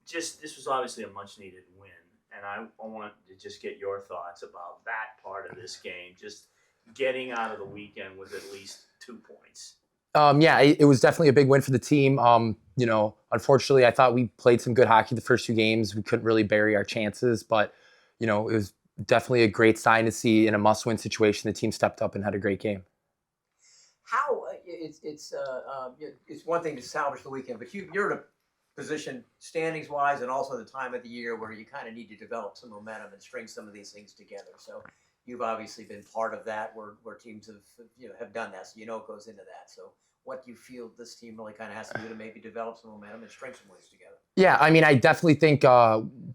just this was obviously a much needed win, and I want to just get your thoughts about that part of this game, just getting out of the weekend with at least 2 points. Yeah, it was definitely a big win for the team. Unfortunately, I thought we played some good hockey the first 2 games. We couldn't really bury our chances, but it was definitely a great sign to see in a must-win situation. The team stepped up and had a great game. How it's one thing to salvage the weekend, but you're in a position standings wise and also the time of the year where you kind of need to develop some momentum and string some of these things together. So you've obviously been part of that where teams have done that. So it goes into that. So what do you feel this team really kind of has to do to maybe develop some momentum and string some wins together? Yeah, I mean, I definitely think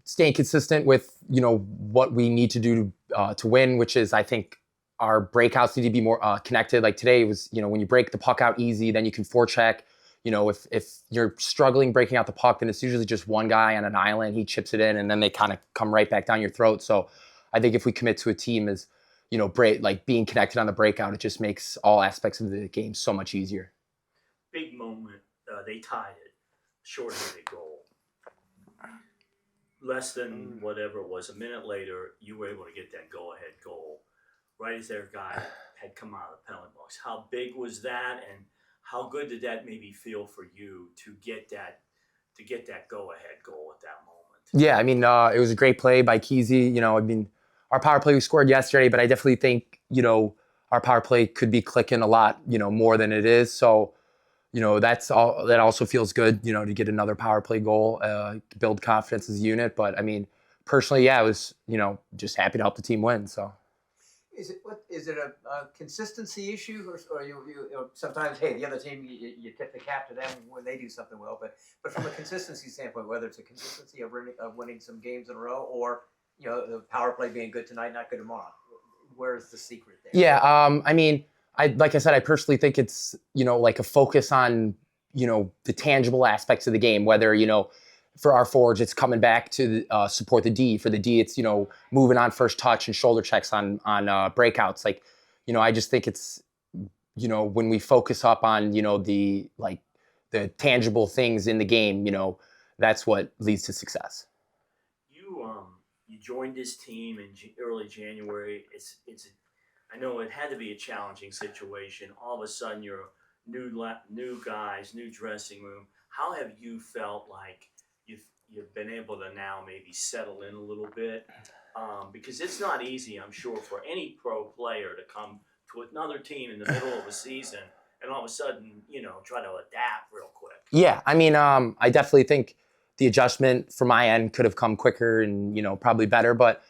staying consistent with what we need to do to win, which is I think our breakouts need to be more connected. Like today was when you break the puck out easy, then you can forecheck. If you're struggling breaking out the puck, then it's usually just one guy on an island. He chips it in, and then they kind of come right back down your throat. So I think if we commit to a team as being connected on the breakout, it just makes all aspects of the game so much easier. Big moment. They tied it. Short-handed goal. Less than whatever it was, a minute later, you were able to get that go-ahead goal right as their guy had come out of the penalty box. How big was that, and how good did that maybe feel for you to get that go-ahead goal at that moment? Yeah, I mean, it was a great play by Kesey. I mean, our power play we scored yesterday, but I definitely think our power play could be clicking a lot more than it is. So that's all. That also feels good, to get another power play goal, build confidence as a unit. But I mean, personally, yeah, I was, just happy to help the team win. So. Is it a consistency issue, or sometimes the other team you tip the cap to them when they do something well, but from a consistency standpoint, whether it's a consistency of winning some games in a row, or the power play being good tonight, not good tomorrow, where's the secret there? Yeah, I mean, like I said, I personally think it's like a focus on the tangible aspects of the game. Whether for our forwards, it's coming back to support the D. For the D, it's moving on first touch and shoulder checks on breakouts. Like I just think it's when we focus up on the tangible things in the game, that's what leads to success. You joined this team in early January. I know it had to be a challenging situation. All of a sudden, you're new guys, new dressing room. How have you felt like you've been able to now maybe settle in a little bit? Because it's not easy, I'm sure, for any pro player to come to another team in the middle of a season and all of a sudden, try to adapt real quick. Yeah, I mean, I definitely think the adjustment from my end could have come quicker and probably better, but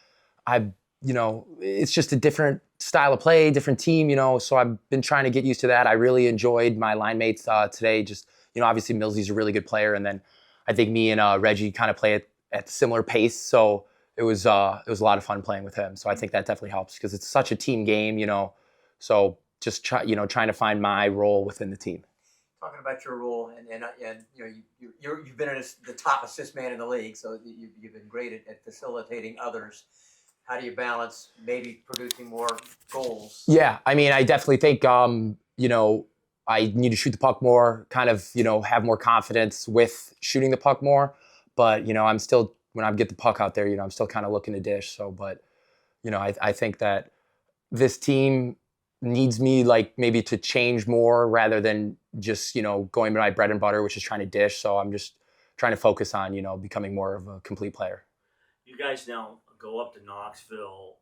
it's just a different style of play, different team, so I've been trying to get used to that. I really enjoyed my line mates today. Just obviously Millsy's a really good player, and then I think me and Reggie kind of play at similar pace, so it was a lot of fun playing with him. So I think that definitely helps because it's such a team game, so just trying to find my role within the team. Talking about your role, and you've been the top assist man in the league, so you've been great at facilitating others. How do you balance maybe producing more goals? Yeah, I mean, I definitely think I need to shoot the puck more, kind of have more confidence with shooting the puck more. But I'm still, when I get the puck out there, I'm still kind of looking to dish. So, but I think that this team needs me maybe to change more rather than just going to my bread and butter, which is trying to dish. So I'm just trying to focus on becoming more of a complete player. You guys now go up to Knoxville.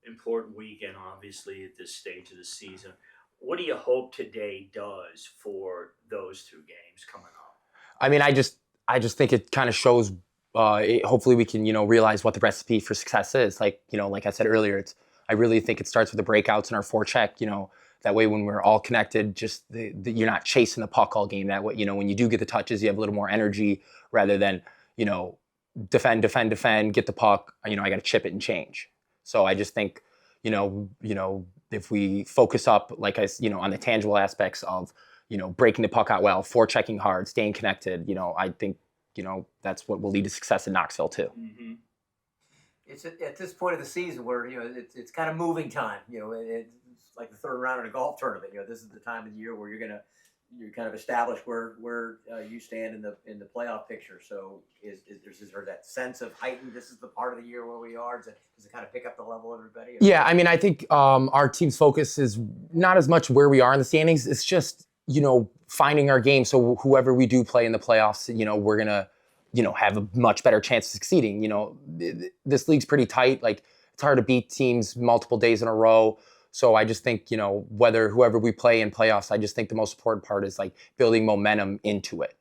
Important weekend, obviously, at this stage of the season. What do you hope today does for those 2 games coming up? I mean, I just think it kind of shows. Hopefully, we can realize what the recipe for success is. Like I said earlier, I really think it starts with the breakouts and our forecheck. That way, when we're all connected, you're not chasing the puck all game. That way, when you do get the touches, you have a little more energy rather than defend, get the puck. I got to chip it and change. So I just think, if we focus up, on the tangible aspects of, breaking the puck out well, forechecking hard, staying connected, I think, that's what will lead to success in Knoxville too. Mm-hmm. It's at this point of the season where it's kind of moving time. It's like the third round in a golf tournament. This is the time of the year where you're gonna you kind of established where you stand in the playoff picture. So is there that sense of heightened? This is the part of the year where we are. Does it kind of pick up the level of everybody? Yeah, I mean, I think our team's focus is not as much where we are in the standings. It's just, finding our game. So whoever we do play in the playoffs, we're going to, have a much better chance of succeeding. This league's pretty tight. Like, it's hard to beat teams multiple days in a row. So I just think, whoever we play in playoffs, I just think the most important part is like building momentum into it.